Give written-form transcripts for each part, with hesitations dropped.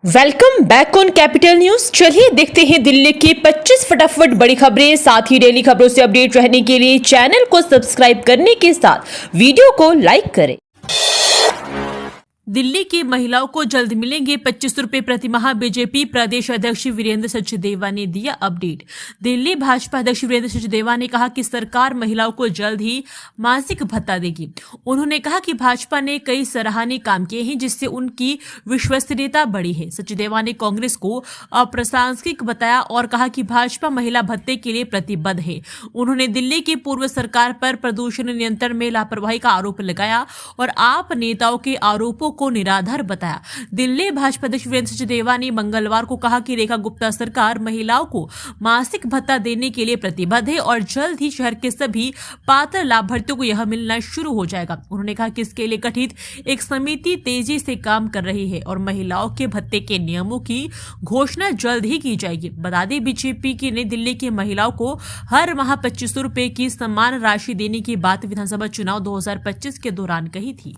Welcome back on capital news. चलिए देखते हैं दिल्ली की 25 फटाफट बड़ी खबरें। साथ ही डेली खबरों से अपडेट रहने के लिए चैनल को सब्सक्राइब करने के साथ वीडियो को लाइक करें। दिल्ली की महिलाओं को जल्द मिलेंगे 25 रुपए प्रति माह। बीजेपी प्रदेश अध्यक्ष वीरेंद्र सचदेवा ने दिया अपडेट। दिल्ली भाजपा अध्यक्ष वीरेंद्र सचदेवा ने कहा कि सरकार महिलाओं को जल्द ही मासिक भत्ता देगी। उन्होंने कहा कि भाजपा ने कई सराहनीय काम किए हैं जिससे उनकी विश्वसनीयता बढ़ी है। सचदेवा ने कांग्रेस को अप्रासंगिक बताया और कहा कि भाजपा महिला भत्ते के लिए प्रतिबद्ध है। उन्होंने दिल्ली की पूर्व सरकार पर प्रदूषण नियंत्रण में लापरवाही का आरोप लगाया और आप नेताओं के आरोपों को निराधार बताया। दिल्ली भाजपा अध्यक्ष वीरेंद्र सचदेवा ने मंगलवार को कहा कि रेखा गुप्ता सरकार महिलाओं को मासिक भत्ता देने के लिए प्रतिबद्ध है और जल्द ही शहर के सभी पात्र लाभार्थियों को यह मिलना शुरू हो जाएगा। उन्होंने कहा कि इसके लिए गठित एक समिति तेजी से काम कर रही है और महिलाओं के भत्ते के नियमों की घोषणा जल्द ही की जाएगी। बता दें, बीजेपी की ने दिल्ली की महिलाओं को हर माह 25 रुपए की सम्मान राशि देने की बात विधानसभा चुनाव 2025 के दौरान कही थी।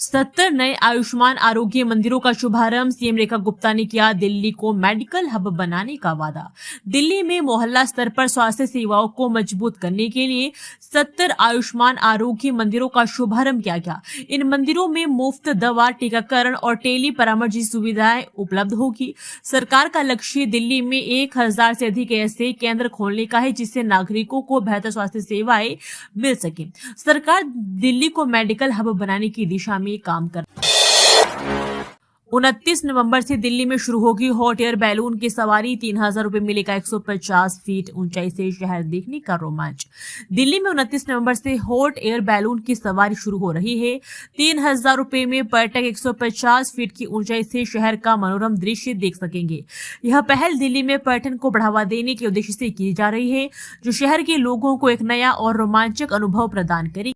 70 नए आयुष्मान आरोग्य मंदिरों का शुभारंभ। सीएम रेखा गुप्ता ने किया दिल्ली को मेडिकल हब बनाने का वादा। दिल्ली में मोहल्ला स्तर पर स्वास्थ्य सेवाओं को मजबूत करने के लिए 70 आयुष्मान आरोग्य मंदिरों का शुभारंभ किया गया। इन मंदिरों में मुफ्त दवा, टीकाकरण और टेली परामर्श जैसी सुविधाएं उपलब्ध होगी। सरकार का लक्ष्य दिल्ली में 1000 से अधिक ऐसे केंद्र खोलने का है जिससे नागरिकों को बेहतर स्वास्थ्य सेवाएं मिल सके। सरकार दिल्ली को मेडिकल हब बनाने की दिशा में काम कर 29 नवंबर से दिल्ली में शुरू होगी हॉट एयर बैलून की सवारी। 3000 रुपए मिलेगा 150 फीट ऊंचाई से शहर देखने का रोमांच। दिल्ली में 29 नवंबर से हॉट एयर बैलून की सवारी शुरू हो रही है। 3000 रुपए में पर्यटक 150 फीट की ऊंचाई से शहर का मनोरम दृश्य देख सकेंगे। यह पहल दिल्ली में पर्यटन को बढ़ावा देने के उद्देश्य से की जा रही है, जो शहर के लोगों को एक नया और रोमांचक अनुभव प्रदान करेगी।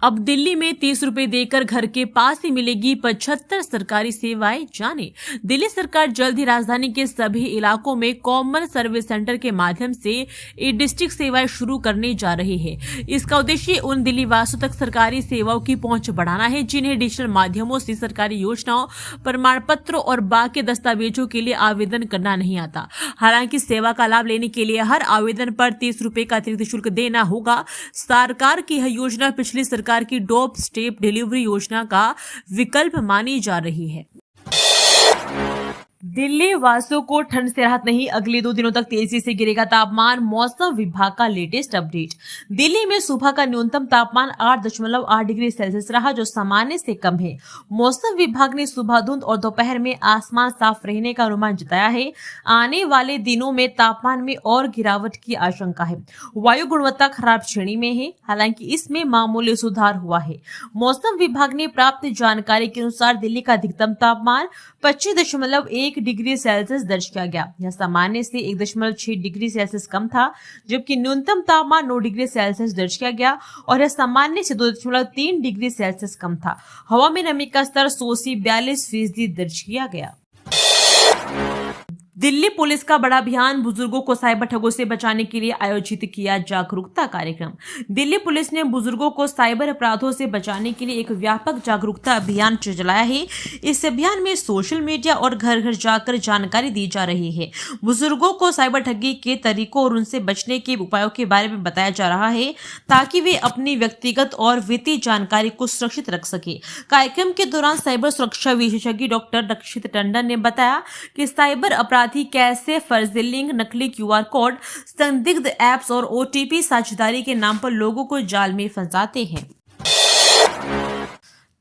अब दिल्ली में 30 रुपए देकर घर के पास ही मिलेगी 75 सरकारी सेवाएं। जाने दिल्ली सरकार जल्द ही राजधानी के सभी इलाकों में कॉमन सर्विस सेंटर के माध्यम से ई डिस्ट्रिक्ट सेवाएं शुरू करने जा रही है। इसका उद्देश्य उन दिल्ली वासियों तक सरकारी सेवाओं की पहुंच बढ़ाना है जिन्हें डिजिटल माध्यमों से सरकारी योजनाओं, प्रमाण पत्रों और बाकी दस्तावेजों के लिए आवेदन करना नहीं आता। हालांकि सेवा का लाभ लेने के लिए हर आवेदन पर 30 रुपए का अतिरिक्त शुल्क देना होगा। सरकार की यह योजना पिछली सरकार की डोर स्टेप डिलीवरी योजना का विकल्प मानी जा रही है। दिल्ली वासियों को ठंड से राहत नहीं, अगले 2 दिनों तक तेजी से गिरेगा तापमान। मौसम विभाग का लेटेस्ट अपडेट। दिल्ली में सुबह का न्यूनतम तापमान 8.8 डिग्री सेल्सियस रहा, जो सामान्य से कम है। मौसम विभाग ने सुबह धुंध और दोपहर में आसमान साफ रहने का अनुमान जताया है। आने वाले दिनों में तापमान में और गिरावट की आशंका है। वायु गुणवत्ता खराब श्रेणी में है, हालांकि इसमें मामूली सुधार हुआ है। मौसम विभाग ने प्राप्त जानकारी के अनुसार दिल्ली का अधिकतम तापमान 25.1 डिग्री सेल्सियस दर्ज किया गया। यह सामान्य से 1.6 डिग्री सेल्सियस कम था, जबकि न्यूनतम तापमान 9 डिग्री सेल्सियस दर्ज किया गया और यह सामान्य से 2.3 डिग्री सेल्सियस कम था। हवा में नमी का स्तर 100 से 42% दर्ज किया गया। दिल्ली पुलिस का बड़ा अभियान। बुजुर्गों को साइबर ठगों से बचाने के लिए आयोजित किया जागरूकता कार्यक्रम। दिल्ली पुलिस ने बुजुर्गों को साइबर अपराधों से बचाने के लिए एक व्यापक जागरूकता अभियान चलाया है। इस अभियान में सोशल मीडिया और घर घर जाकर जानकारी दी जा रही है। बुजुर्गों को साइबर ठगी के तरीकों और उनसे बचने के उपायों के बारे में बताया जा रहा है, ताकि वे अपनी व्यक्तिगत और वित्तीय जानकारी को सुरक्षित रख सके। कार्यक्रम के दौरान साइबर सुरक्षा विशेषज्ञ डॉक्टर रक्षित टंडन ने बताया कि साइबर अपराधी कैसे फर्जी लिंक, नकली QR कोड, संदिग्ध ऐप्स और OTP साझेदारी के नाम पर लोगों को जाल में फंसाते हैं।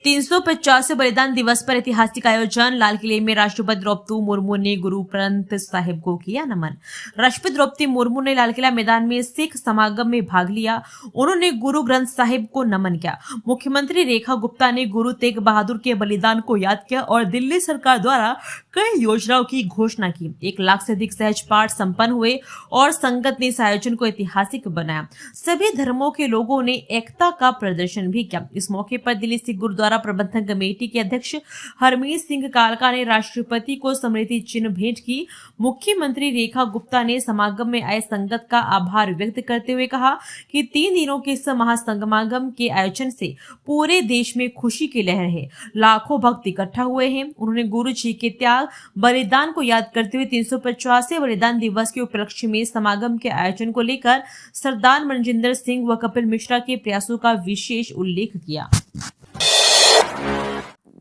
350 बलिदान दिवस पर ऐतिहासिक आयोजन। लाल किले में राष्ट्रपति द्रौपदी मुर्मू ने गुरु ग्रंथ साहिब को किया नमन। राष्ट्रपति द्रौपदी मुर्मू ने लाल किला मैदान में सिख समागम में भाग लिया। उन्होंने गुरु ग्रंथ साहिब को नमन किया। मुख्यमंत्री रेखा गुप्ता ने गुरु तेग बहादुर के बलिदान को याद किया और दिल्ली सरकार द्वारा कई योजनाओं की घोषणा की। 1 लाख से अधिक सहज पाठ संपन्न हुए और संगत ने इस आयोजन को ऐतिहासिक बनाया। सभी धर्मों के लोगों ने एकता का प्रदर्शन भी किया। इस मौके पर दिल्ली सिख गुरुद्वारा प्रबंधन कमेटी के अध्यक्ष हरमीत सिंह कालका ने राष्ट्रपति को स्मृति चिन्ह भेंट की। मुख्यमंत्री रेखा गुप्ता ने समागम में आए संगत का आभार व्यक्त करते हुए कहा कि 3 दिनों के इस महासमागम के आयोजन से पूरे देश में खुशी की लहर है। लाखों भक्त इकट्ठा हुए हैं। उन्होंने गुरु जी के त्याग बलिदान को याद करते हुए 350वें बलिदान दिवस के उपलक्ष्य में समागम के आयोजन को लेकर सरदार मनजिंदर सिंह व कपिल मिश्रा के प्रयासों का विशेष उल्लेख किया।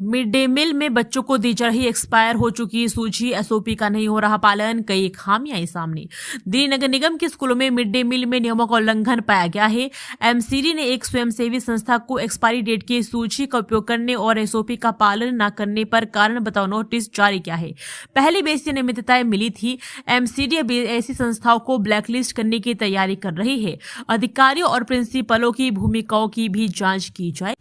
मिड डे मील में बच्चों को दी जा रही एक्सपायर हो चुकी सूजी एसओपी का नहीं हो रहा पालन, कई खामियां आई सामने। दिल्ली नगर निगम के स्कूलों में मिड डे मील में नियमों का उल्लंघन पाया गया है। एमसीडी ने एक स्वयंसेवी संस्था को एक्सपायरी डेट की सूची का उपयोग करने और एसओपी का पालन न करने पर कारण बताओ नोटिस जारी किया है। पहले भी ऐसी अनियमितताएं मिली थी। एमसीडी अब ऐसी संस्थाओं को ब्लैकलिस्ट करने की तैयारी कर रही है। अधिकारियों और प्रिंसिपलों की भूमिकाओं की भी जांच की जाए।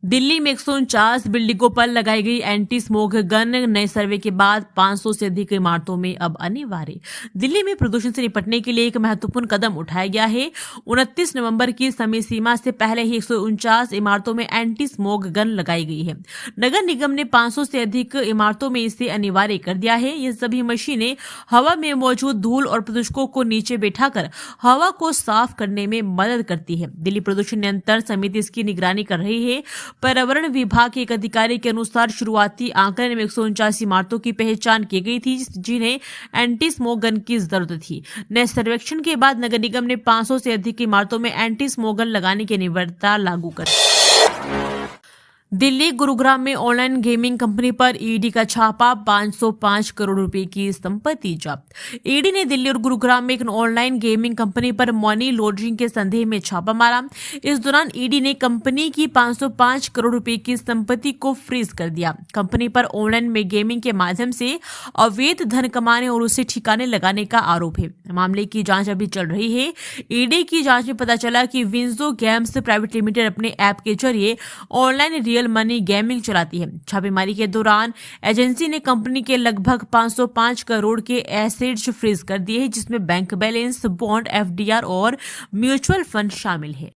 दिल्ली में 149 बिल्डिंगों पर लगाई गई एंटी स्मोक गन नए सर्वे के बाद 500 से अधिक इमारतों में अब अनिवार्य। दिल्ली में प्रदूषण से निपटने के लिए एक महत्वपूर्ण कदम उठाया गया है। 29 नवंबर की समय सीमा से पहले ही 149 इमारतों में एंटी स्मोक गन लगाई गई है। नगर निगम ने 500 से अधिक इमारतों में इसे अनिवार्य कर दिया है। ये सभी मशीनें हवा में मौजूद धूल और प्रदूषकों को नीचे बैठाकर हवा को साफ करने में मदद करती है। दिल्ली प्रदूषण नियंत्रण समिति इसकी निगरानी कर रही है। पर्यावरण विभाग के एक अधिकारी के अनुसार शुरुआती आंकड़े में 149 इमारतों की पहचान की गई थी जिन्हें एंटी स्मोक गन की जरूरत थी। नए सर्वेक्षण के बाद नगर निगम ने 500 से अधिक इमारतों में एंटी स्मोक गन लगाने की अनिवार्यता लागू कर। दिल्ली गुरुग्राम में ऑनलाइन गेमिंग कंपनी पर ईडी का छापा, 505 करोड़ रुपए की संपत्ति जब्त। ईडी ने दिल्ली और गुरुग्राम में एक ऑनलाइन गेमिंग कंपनी पर मनी लॉन्ड्रिंग के संदेह में छापा मारा। इस दौरान ईडी ने कंपनी की 505 करोड़ रुपए की संपत्ति को फ्रीज कर दिया। कंपनी पर ऑनलाइन में गेमिंग के माध्यम से अवैध धन कमाने और उसे ठिकाने लगाने का आरोप है। मामले की जांच अभी चल रही है। ईडी की जांच में पता चला कि विंजो गेम्स प्राइवेट लिमिटेड अपने ऐप के जरिए ऑनलाइन रियल मनी गेमिंग चलाती है। छापेमारी के दौरान एजेंसी ने कंपनी के लगभग 505 करोड़ के एसेट्स फ्रीज कर दिए हैं, जिसमें बैंक बैलेंस, बॉन्ड, एफडीआर और म्यूचुअल फंड शामिल है।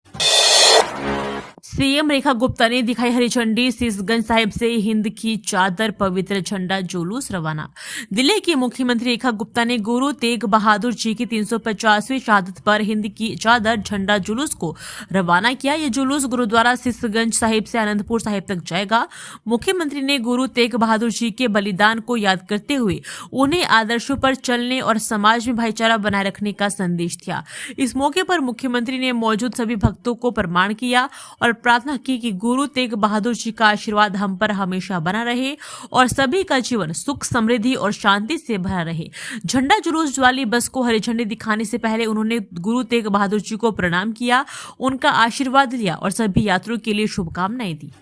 सीएम रेखा गुप्ता ने दिखाई हरी झंडी, शीशगंज साहिब से हिंद की चादर पवित्र झंडा जुलूस रवाना। दिल्ली की मुख्यमंत्री रेखा गुप्ता ने गुरु तेग बहादुर जी की 350वीं शहादत पर हिंद की चादर झंडा जुलूस को रवाना किया। यह जुलूस गुरुद्वारा शीशगंज साहिब से आनंदपुर साहिब तक जाएगा। मुख्यमंत्री ने गुरु तेग बहादुर जी के बलिदान को याद करते हुए उन्हें आदर्शों पर चलने और समाज में भाईचारा बनाए रखने का संदेश दिया। इस मौके पर मुख्यमंत्री ने मौजूद सभी भक्तों को प्रणाम किया और प्रार्थना की कि गुरु तेग बहादुर जी का आशीर्वाद हम पर हमेशा बना रहे और सभी का जीवन सुख, समृद्धि और शांति से भरा रहे। झंडा जुलूस वाली बस को हरी झंडी दिखाने से पहले उन्होंने गुरु तेग बहादुर जी को प्रणाम किया, उनका आशीर्वाद लिया और सभी यात्रियों के लिए शुभकामनाएं दी।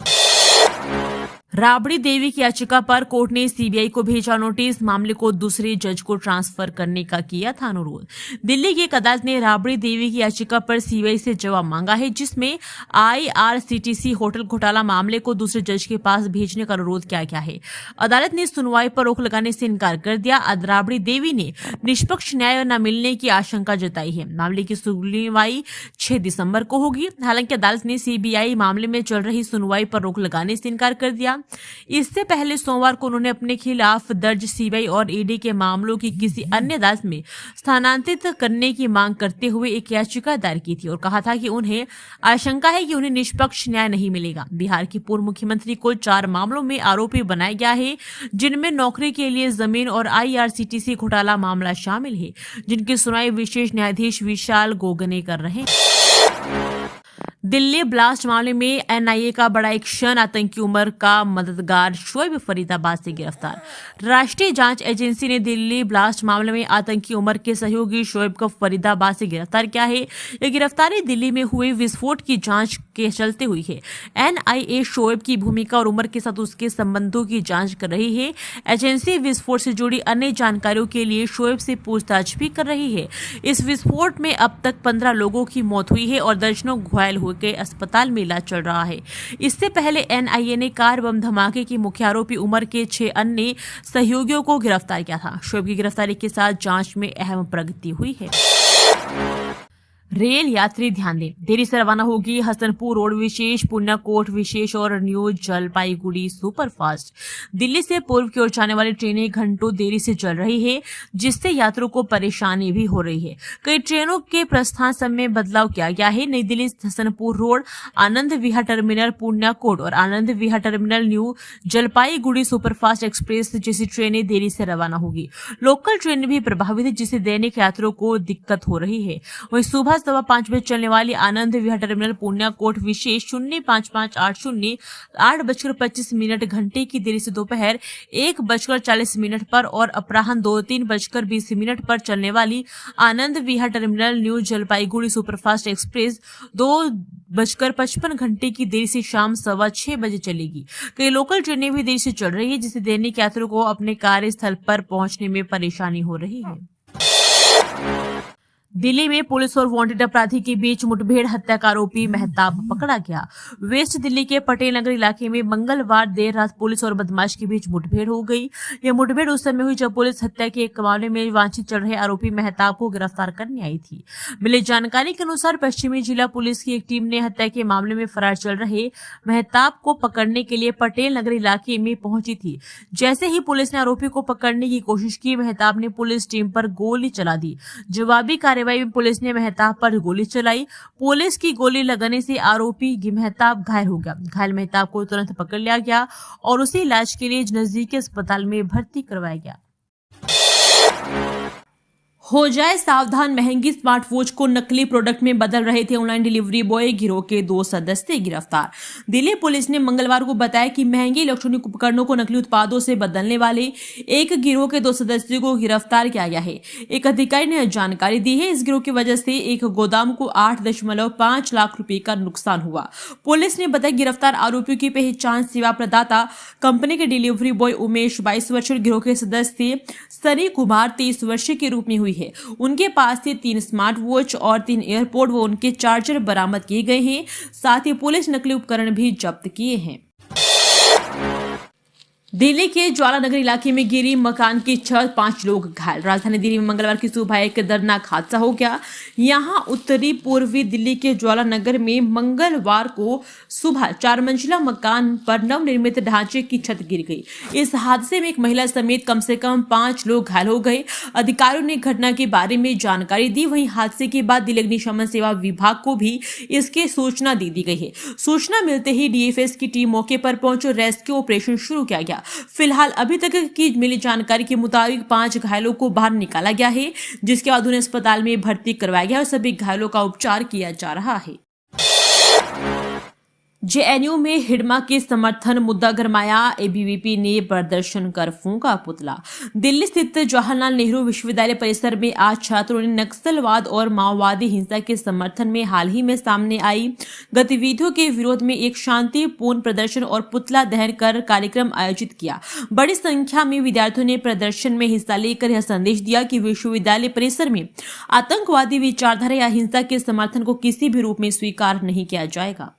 राबड़ी देवी की याचिका पर कोर्ट ने सीबीआई को भेजा नोटिस, मामले को दूसरे जज को ट्रांसफर करने का किया था अनुरोध। दिल्ली की एक अदालत ने राबड़ी देवी की याचिका पर सीबीआई से जवाब मांगा है, जिसमें आईआरसीटीसी होटल घोटाला मामले को दूसरे जज के पास भेजने का अनुरोध किया गया है। अदालत ने सुनवाई पर रोक लगाने से इनकार कर दिया। राबड़ी देवी ने निष्पक्ष न्याय न मिलने की आशंका जताई है। मामले की सुनवाई 6 दिसंबर को होगी। हालांकि अदालत ने सीबीआई मामले में चल रही सुनवाई पर रोक लगाने से इनकार कर दिया। इससे पहले सोमवार को उन्होंने अपने खिलाफ दर्ज सीबीआई और ईडी के मामलों की किसी अन्य अदालत में स्थानांतरित करने की मांग करते हुए एक याचिका दायर की थी और कहा था कि उन्हें आशंका है कि उन्हें निष्पक्ष न्याय नहीं मिलेगा। बिहार की पूर्व मुख्यमंत्री को 4 मामलों में आरोपी बनाया गया है, जिनमें नौकरी के लिए जमीन और आईआरसीटीसी घोटाला मामला शामिल है, जिनकी सुनवाई विशेष न्यायाधीश विशाल गोगने कर रहे हैं। दिल्ली ब्लास्ट मामले में एनआईए का बड़ा एक्शन, आतंकी उमर का मददगार शोएब फरीदाबाद से गिरफ्तार। राष्ट्रीय जांच एजेंसी ने दिल्ली ब्लास्ट मामले में आतंकी उमर के सहयोगी शोएब को फरीदाबाद से गिरफ्तार किया है। यह गिरफ्तारी दिल्ली में हुए विस्फोट की जांच के चलते हुई है। एनआईए शोएब की भूमिका और उमर के साथ उसके संबंधों की जांच कर रही है। एजेंसी विस्फोट से जुड़ी अन्य जानकारियों के लिए शोएब से पूछताछ भी कर रही है। इस विस्फोट में अब तक 15 लोगों की मौत हुई है और दर्जनों घायल हुए के अस्पताल में इलाज चल रहा है। इससे पहले एनआईए ने कार बम धमाके की मुख्य आरोपी उमर के 6 अन्य सहयोगियों को गिरफ्तार किया था। शोएब की गिरफ्तारी के साथ जांच में अहम प्रगति हुई है। रेल यात्री ध्यान दें, देरी से रवाना होगी हसनपुर रोड विशेष, पुण्याकोट विशेष और न्यू जलपाईगुड़ी सुपरफास्ट। दिल्ली से पूर्व की ओर जाने वाली ट्रेनें घंटों देरी से चल रही है, जिससे यात्रियों को परेशानी भी हो रही है। कई ट्रेनों के प्रस्थान समय में बदलाव किया गया है। नई दिल्ली हसनपुर रोड, आनंद विहार टर्मिनल पुण्याकोट और Anand Vihar terminal new Jalpaiguri superfast express जैसी ट्रेनें देरी से रवाना होगी। लोकल ट्रेनें भी प्रभावित है, जिससे दैनिक यात्रियों को दिक्कत हो रही है। वहीं सुबह 5:15 बजे चलने वाली आनंद विहार टर्मिनल पुण्याकोट विशेष 05580 8:25 घंटे की देरी से दोपहर 1:40 पर और अपराह्न 3:20 पर चलने वाली Anand Vihar terminal new Jalpaiguri superfast express 2:55 घंटे की देरी से शाम 6:15 बजे चलेगी। कई लोकल ट्रेनें भी देरी से चल रही है, जिससे दैनिक यात्रियों को अपने कार्यस्थल पर पहुंचने में परेशानी हो रही है। दिल्ली में पुलिस और वांटेड अपराधी के बीच मुठभेड़, हत्या का आरोपी मेहताब पकड़ा गया। वेस्ट दिल्ली के पटेल नगर इलाके में मंगलवार देर रात पुलिस और बदमाश के बीच मुठभेड़ हो गई। यह मुठभेड़ उस समय हुई जब पुलिस हत्या के एक मामले में वांछित चल रहे आरोपी मेहताब को गिरफ्तार करने आई थी। मिली जानकारी के अनुसार पश्चिमी जिला पुलिस की एक टीम ने हत्या के मामले में फरार चल रहे मेहताब को पकड़ने के लिए पटेल नगर इलाके में पहुंची थी। जैसे ही पुलिस ने आरोपी को पकड़ने की कोशिश की, मेहताब ने पुलिस टीम पर गोली चला दी। जवाबी कार्रवाई में पुलिस ने मेहताब पर गोली चलाई। पुलिस की गोली लगने से आरोपी मेहताब घायल हो गया। घायल मेहताब को तुरंत पकड़ लिया गया और उसे इलाज के लिए नजदीकी अस्पताल में भर्ती करवाया गया। हो जाए सावधान, महंगी स्मार्ट वॉच को नकली प्रोडक्ट में बदल रहे थे ऑनलाइन डिलीवरी बॉय। गिरोह के 2 सदस्य गिरफ्तार। दिल्ली पुलिस ने मंगलवार को बताया कि महंगे इलेक्ट्रॉनिक उपकरणों को नकली उत्पादों से बदलने वाले एक गिरोह के 2 सदस्यों को गिरफ्तार किया गया है। एक अधिकारी ने जानकारी दी है। इस गिरोह की वजह से एक गोदाम को 8.5 लाख रुपए का नुकसान हुआ। पुलिस ने बताया गिरफ्तार आरोपियों की पहचान सेवा प्रदाता कंपनी के डिलीवरी बॉय उमेश 22 वर्षीय और गिरोह के सदस्य सनी कुमार 23 वर्षीय के रूप में हुई है। उनके पास से 3 स्मार्ट वॉच और 3 एयरपोर्ट व उनके चार्जर बरामद किए गए हैं। साथ ही पुलिस नकली उपकरण भी जब्त किए हैं। दिल्ली के ज्वाला नगर इलाके में गिरी मकान की छत, 5 लोग घायल। राजधानी दिल्ली में मंगलवार की सुबह एक दर्दनाक हादसा हो गया। यहां उत्तरी पूर्वी दिल्ली के ज्वाला नगर में मंगलवार को सुबह 4 मंजिला मकान पर नवनिर्मित ढांचे की छत गिर गई। इस हादसे में एक महिला समेत कम से कम 5 लोग घायल हो गए। अधिकारियों ने घटना के बारे में जानकारी दी। वहीं हादसे के बाद दिल्ली अग्निशमन सेवा विभाग को भी इसकी सूचना दे दी गई है। सूचना मिलते ही डीएफएस की टीम मौके पर पहुंची और रेस्क्यू ऑपरेशन शुरू किया गया। फिलहाल अभी तक की मिली जानकारी के मुताबिक 5 घायलों को बाहर निकाला गया है, जिसके बाद उन्हें अस्पताल में भर्ती करवाया गया और सभी घायलों का उपचार किया जा रहा है। जेएनयू में हिडमा के समर्थन मुद्दा गरमाया। एबीवीपी ने प्रदर्शन कर फूंका पुतला। दिल्ली स्थित जवाहरलाल नेहरू विश्वविद्यालय परिसर में आज छात्रों ने नक्सलवाद और माओवादी हिंसा के समर्थन में हाल ही में सामने आई गतिविधियों के विरोध में एक शांतिपूर्ण प्रदर्शन और पुतला दहन कर कार्यक्रम आयोजित किया। बड़ी संख्या में विद्यार्थियों ने प्रदर्शन में हिस्सा लेकर यह संदेश दिया कि विश्वविद्यालय परिसर में आतंकवादी विचारधारा या हिंसा के समर्थन को किसी भी रूप में स्वीकार नहीं किया जाएगा।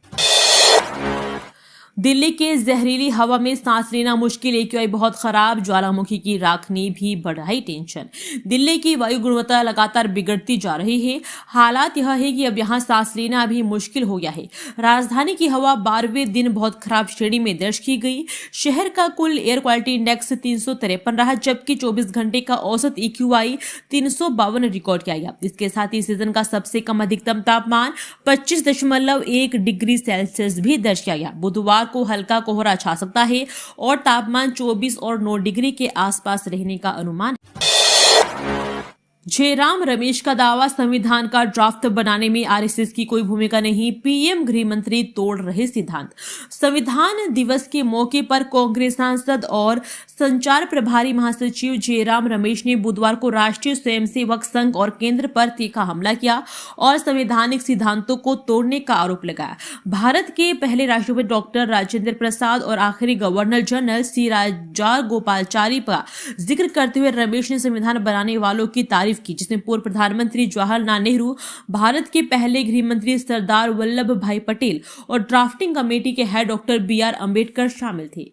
दिल्ली के जहरीली हवा में सांस लेना मुश्किल, एक्यूआई बहुत खराब, ज्वालामुखी की राख ने भी बढ़ाई टेंशन। दिल्ली की वायु गुणवत्ता लगातार बिगड़ती जा रही है। हालात यह है कि अब यहां सांस लेना भी मुश्किल हो गया है। राजधानी की हवा 12वें दिन बहुत खराब श्रेणी में दर्ज की गई। शहर का कुल एयर क्वालिटी इंडेक्स 353 रहा, जबकि 24 घंटे का औसत एक्यूआई 352 रिकॉर्ड किया गया। इसके साथ ही सीजन का सबसे कम अधिकतम तापमान 25.1 डिग्री सेल्सियस भी दर्ज किया गया। बुधवार को हल्का कोहरा छा सकता है और तापमान 24 और 9 डिग्री के आसपास रहने का अनुमान है। जयराम रमेश का दावा, संविधान का ड्राफ्ट बनाने में आरएसएस की कोई भूमिका नहीं, पीएम गृह मंत्री तोड़ रहे सिद्धांत। संविधान दिवस के मौके पर कांग्रेस सांसद और संचार प्रभारी महासचिव जयराम रमेश ने बुधवार को राष्ट्रीय स्वयंसेवक संघ और केंद्र पर तीखा हमला किया और संवैधानिक सिद्धांतों को तोड़ने का आरोप लगाया। भारत के पहले राष्ट्रपति डॉक्टर राजेंद्र प्रसाद और आखिरी गवर्नर जनरल सी राजगोपालाचारी का जिक्र करते हुए रमेश ने संविधान बनाने वालों की तारीफ तारीफ की, जिसमें पूर्व प्रधानमंत्री जवाहरलाल नेहरू, भारत के पहले गृह मंत्री सरदार वल्लभ भाई पटेल और ड्राफ्टिंग कमेटी के हेड डॉक्टर BR अम्बेडकर शामिल थे।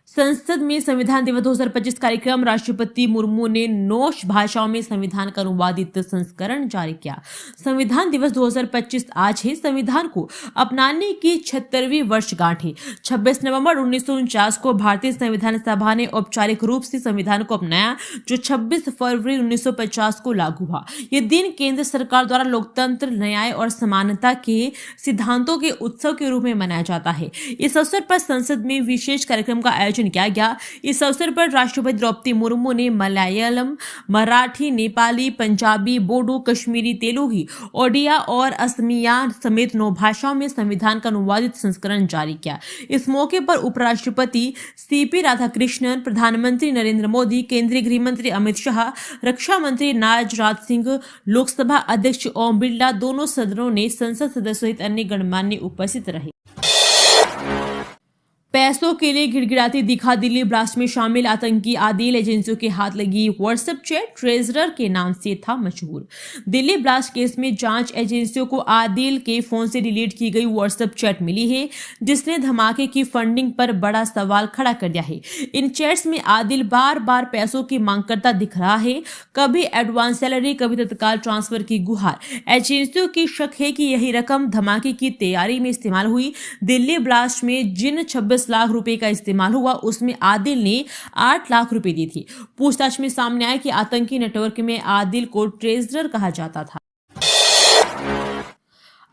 संसद में संविधान दिवस 2025 कार्यक्रम। राष्ट्रपति मुर्मू ने 9 भाषाओं में संविधान का अनुवादित संस्करण जारी किया। संविधान दिवस 2025 आज है। संविधान को अपनाने की 76वीं वर्षगांठ है। 26 नवंबर 1949 को भारतीय संविधान सभा ने औपचारिक रूप से संविधान को अपनाया, जो 26 फरवरी 1950 को लागू हुआ। यह दिन केंद्र सरकार द्वारा लोकतंत्र, न्याय और समानता के सिद्धांतों के उत्सव के रूप में मनाया जाता है। इस अवसर पर संसद में विशेष कार्यक्रम का आयोजन किया गया। इस अवसर पर राष्ट्रपति द्रौपदी मुर्मू ने मलयालम, मराठी, नेपाली, पंजाबी, बोडो, कश्मीरी, तेलुगु, ओडिया और असमिया समेत 9 भाषाओं में संविधान का अनुवादित संस्करण जारी किया। इस मौके पर उपराष्ट्रपति CP राधाकृष्णन, प्रधानमंत्री नरेंद्र मोदी, केंद्रीय गृह मंत्री अमित शाह, रक्षा मंत्री राजनाथ सिंह, लोकसभा अध्यक्ष ओम बिरला, दोनों सदनों ने संसद सदस्य सहित अन्य गणमान्य उपस्थित रहे। पैसों के लिए गिड़गिड़ाती दिखा। दिल्ली ब्लास्ट में शामिल आतंकी आदिल एजेंसियों के हाथ लगी व्हाट्सएप चैट ट्रेजरर के नाम से था मशहूर। दिल्ली ब्लास्ट केस में जांच एजेंसियों को आदिल के फोन से डिलीट की गई व्हाट्सएप चैट मिली है, जिसने धमाके की फंडिंग पर बड़ा सवाल खड़ा कर दिया है। इन चैट्स में आदिल बार बार पैसों की मांग करता दिख रहा है, कभी एडवांस सैलरी, कभी तत्काल ट्रांसफर की गुहार। एजेंसियों की शक है कि यही रकम धमाके की तैयारी में इस्तेमाल हुई। दिल्ली ब्लास्ट में जिन 26 लाख रुपए का इस्तेमाल हुआ, उसमें आदिल ने 8 लाख रुपए दी थी। पूछताछ में सामने आया कि आतंकी नेटवर्क में आदिल को ट्रेजरर कहा जाता था।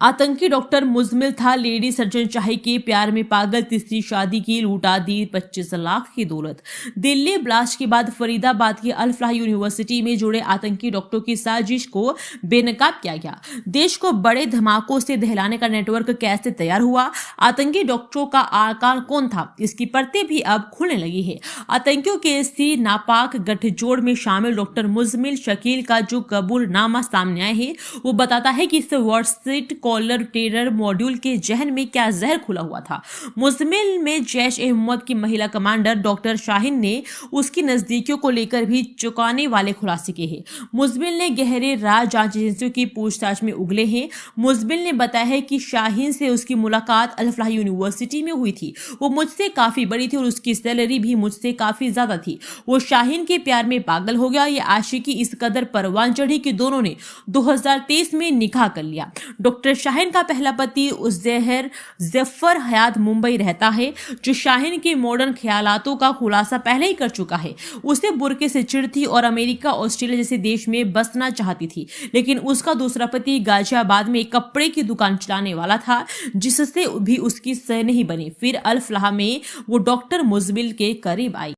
आतंकी डॉक्टर मुजमिल था। लेडी सर्जन शाही के प्यार में पागल, तीसरी शादी की, लूटा दी 25 लाख की दौलत। दिल्ली ब्लास्ट के बाद फरीदाबाद की अल फलाह यूनिवर्सिटी में जुड़े आतंकी डॉक्टरों की साजिश को बेनकाब किया गया। देश को बड़े धमाकों से दहलाने का नेटवर्क कैसे तैयार हुआ? आतंकी डॉक्टरों का आकार कौन था? इसकी परतें भी अब खुलने लगी है। आतंकियों के इसी नापाक गठजोड़ में शामिल डॉक्टर मुजमिल शकील का जो कबूलनामा सामने आया है, वो बताता है कि इस व्हाट्सएप कॉलर टेरर मॉड्यूल के जहन में क्या जहर खुला हुआ था। मुजमिल में जैश-ए-मोहम्मद की महिला कमांडर डॉक्टर शाहीन ने उसकी नजदीकियों को लेकर भी चौंकाने वाले खुलासे किए हैं। मुजमिल ने गहरे राज जांच एजेंसियों की पूछताछ में उगले हैं। मुजमिल ने बताया है कि शाहीन से उसकी मुलाकात अल फलाह यूनिवर्सिटी में हुई थी। वो मुझसे काफी बड़ी थी और उसकी सैलरी भी मुझसे काफी ज्यादा थी। वो शाहीन के प्यार में पागल हो गया। ये आशिकी इस कदर परवान चढ़ी कि दोनों ने 2023 में निकाह कर लिया। डॉक्टर शाहीन का पहला पति उज़ैर जफर हयात मुंबई रहता है, जो शाहीन के मॉडर्न ख्यालातों का खुलासा पहले ही कर चुका है। उसे बुर्के से चिढ़ थी और अमेरिका, ऑस्ट्रेलिया जैसे देश में बसना चाहती थी, लेकिन उसका दूसरा पति गाजियाबाद में एक कपड़े की दुकान चलाने वाला था, जिससे भी उसकी सह नहीं बनी। फिर अल फलाह में वो डॉक्टर मुजमिल के करीब आई।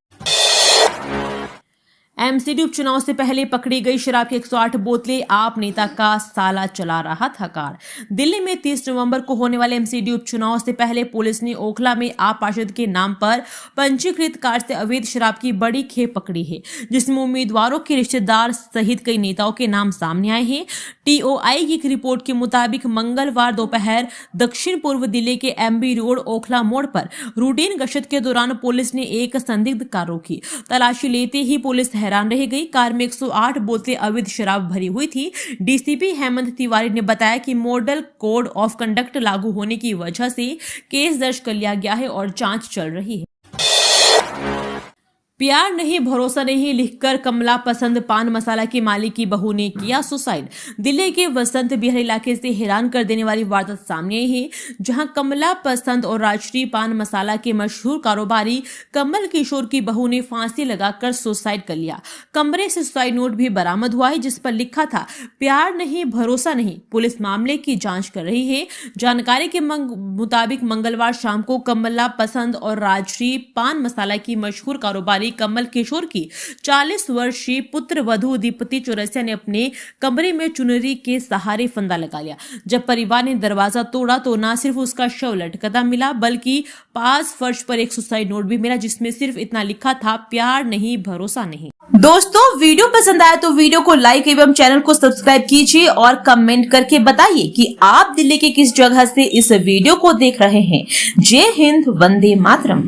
MCD उपचुनाव से पहले पकड़ी गई शराब की 108 बोतलें। आप नेता का साला चला रहा था कार। दिल्ली में 30 नवंबर को होने वाले MCD उपचुनाव से पहले पुलिस ने ओखला में आप पार्षद के नाम पर पंजीकृत कार से अवैध शराब की बड़ी खेप पकड़ी है, जिसमें उम्मीदवारों के रिश्तेदार सहित कई नेताओं के नाम सामने आए हैं। TOI की एक रिपोर्ट के मुताबिक मंगलवार दोपहर दक्षिण पूर्व दिल्ली के MB रोड ओखला मोड़ पर रूटीन गश्त के दौरान पुलिस ने एक संदिग्ध कार रोकी। तलाशी लेते ही पुलिस हैरान रह गई। कार में 108 बोतलें अवैध शराब भरी हुई थी। DCP हेमंत तिवारी ने बताया कि मॉडल कोड ऑफ कंडक्ट लागू होने की वजह से केस दर्ज कर लिया गया है और जांच चल रही है। प्यार नहीं भरोसा नहीं लिखकर कमला पसंद पान मसाला की मालिक की बहू ने किया सुसाइड। दिल्ली के वसंत विहार इलाके से हैरान कर देने वाली वारदात सामने आई है, जहां कमला पसंद और राजश्री पान मसाला के मशहूर कारोबारी कमल किशोर की बहू ने फांसी लगाकर सुसाइड कर लिया। कमरे से सुसाइड नोट भी बरामद हुआ है, जिस पर लिखा था प्यार नहीं भरोसा नहीं। पुलिस मामले की जांच कर रही है। जानकारी के मुताबिक मंगलवार शाम को कमला पसंद और राजश्री पान मसाला की मशहूर कारोबारी कमल किशोर की 40 वर्षीय पुत्र वधू दीप्ति चौरसिया ने अपने कमरे में चुनरी के सहारे फंदा लगा लिया। जब परिवार ने दरवाजा तोड़ा तो न सिर्फ उसका शव लटकता मिला, बल्कि पास फर्श पर एक सुसाइड नोट भी मिला, जिसमें सिर्फ इतना लिखा था प्यार नहीं भरोसा नहीं। दोस्तों, वीडियो पसंद आया तो वीडियो को लाइक एवं चैनल को सब्सक्राइब कीजिए और कमेंट करके बताइए कि आप दिल्ली के किस जगह से इस वीडियो को देख रहे हैं। जय हिंद, वंदे मातरम।